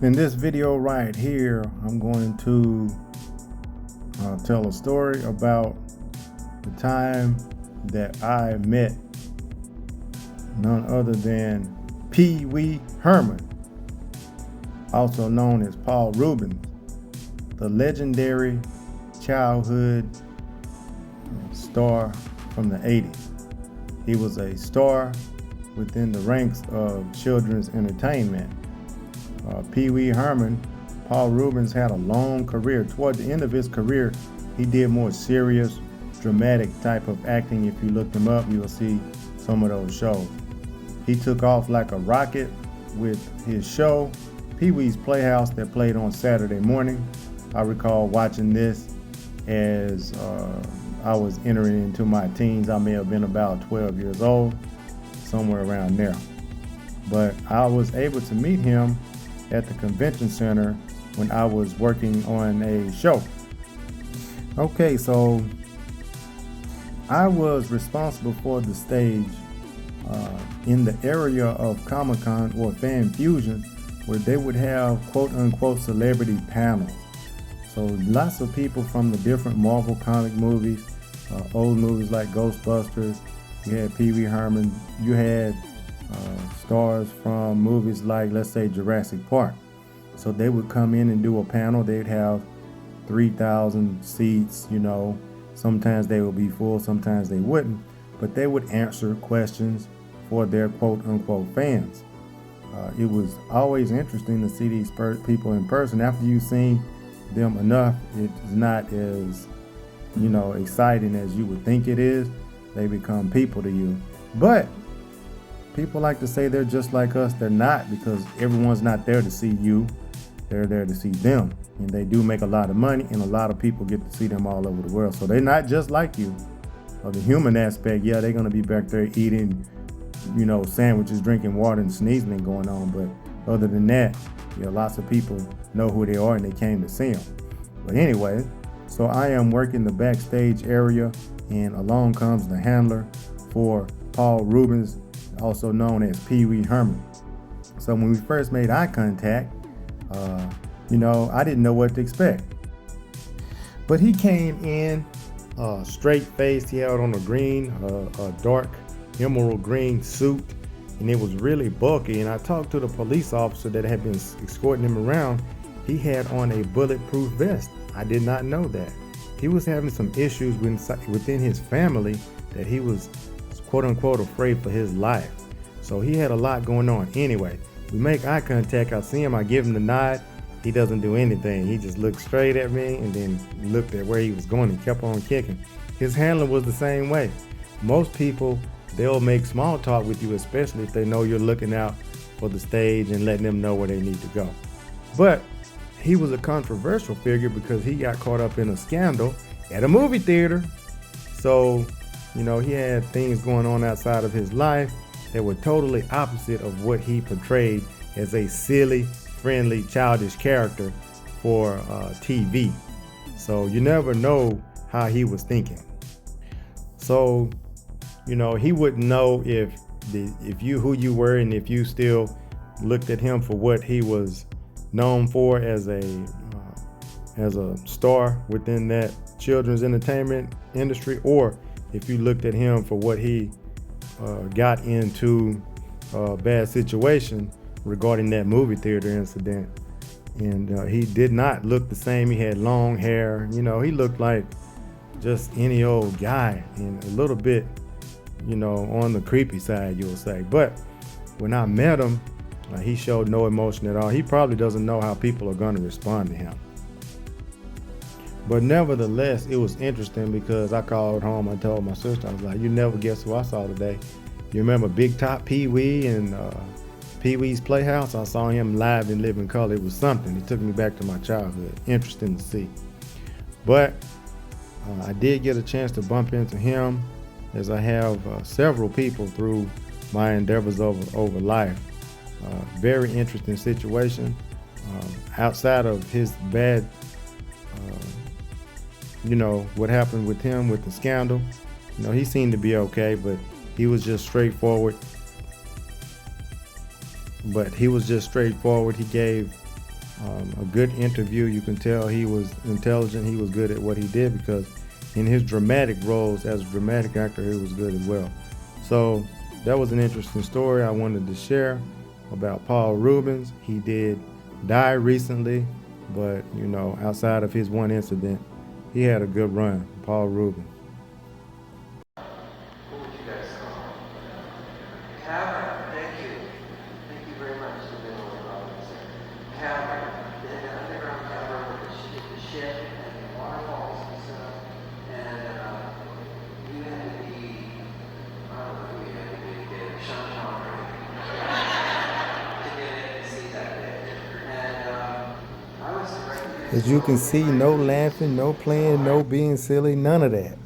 In this video right here, I'm going to tell a story about the time that I met none other than Pee-wee Herman, also known as Paul Reubens, the legendary childhood star from the 80s. He was a star within the ranks of children's entertainment. Pee-wee Herman, Paul Reubens, had a long career. Toward the end of his career, he did more serious, dramatic type of acting. If you look him up, you will see some of those shows. He took off like a rocket with his show, Pee-wee's Playhouse, that played on Saturday morning. I recall watching this as I was entering into my teens. I may have been about 12 years old, somewhere around there. But I was able to meet him at the convention center when I was working on a show. Okay, so I was responsible for the stage in the area of Comic-Con or Fan Fusion, where they would have quote-unquote celebrity panels. So lots of people from the different Marvel comic movies, old movies like Ghostbusters. You had Pee-wee Herman. You had stars from movies like, let's say, Jurassic Park. So they would come in and do a panel. They'd have 3,000 seats, Sometimes they would be full, sometimes they wouldn't. But they would answer questions for their quote-unquote fans. It was always interesting to see these people in person. After you've seen them enough, it's not as, exciting as you would think it is. They become people to you. But people like to say they're just like us. They're not, because everyone's not there to see you. They're there to see them. And they do make a lot of money, and a lot of people get to see them all over the world. So they're not just like you. Or the human aspect, yeah, they're going to be back there eating, sandwiches, drinking water, and sneezing going on. But other than that, lots of people know who they are, and they came to see them. But anyway, so I am working the backstage area, and along comes the handler for Paul Reubens, also known as Pee-wee Herman. So when we first made eye contact, I didn't know what to expect. But he came in straight-faced. He had on a dark emerald green suit, and it was really bulky. And I talked to the police officer that had been escorting him around. He had on a bulletproof vest. I did not know that. He was having some issues within his family that he was quote-unquote afraid for his life. So he had a lot going on. Anyway, we make eye contact. I see him. I give him the nod. He doesn't do anything. He just looked straight at me and then looked at where he was going and kept on kicking. His handler was the same way. Most people, they'll make small talk with you, especially if they know you're looking out for the stage and letting them know where they need to go. But he was a controversial figure because he got caught up in a scandal at a movie theater. So, he had things going on outside of his life that were totally opposite of what he portrayed as a silly, friendly, childish character for TV. So you never know how he was thinking. So, he wouldn't know if who you were, and if you still looked at him for what he was known for as a star within that children's entertainment industry, or if you looked at him for what he got into a bad situation regarding that movie theater incident. And he did not look the same. He had long hair. He looked like just any old guy, and a little bit, on the creepy side, you'll say. But when I met him, he showed no emotion at all. He probably doesn't know how people are going to respond to him. But nevertheless, it was interesting because I called home. I told my sister, I was like, you never guess who I saw today. You remember Big Top Pee-wee and Pee-wee's Playhouse? I saw him live in living color. It was something. It took me back to my childhood. Interesting to see. But I did get a chance to bump into him, as I have several people through my endeavors over life. Very interesting situation. Outside of his bad, what happened with him with the scandal, he seemed to be okay, but he was just straightforward. He gave A good interview. You can tell he was intelligent. He was good at what he did because in his dramatic roles as a dramatic actor, he was good as well. So that was an interesting story I wanted to share about Paul Reubens. He did die recently, but outside of his one incident, he had a good run. Paul Reubens. What would you guys call it? Cavern. Thank you. Thank you very much for being on the Robinson. Cavern. They had an underground cavern with the ship and the waterfalls and stuff. And you had to be, I don't know who you had to be to get it, Sean Connery, to get in and see that bit. And I was directing. As you can see, no laughing, no playing, no being silly, none of that.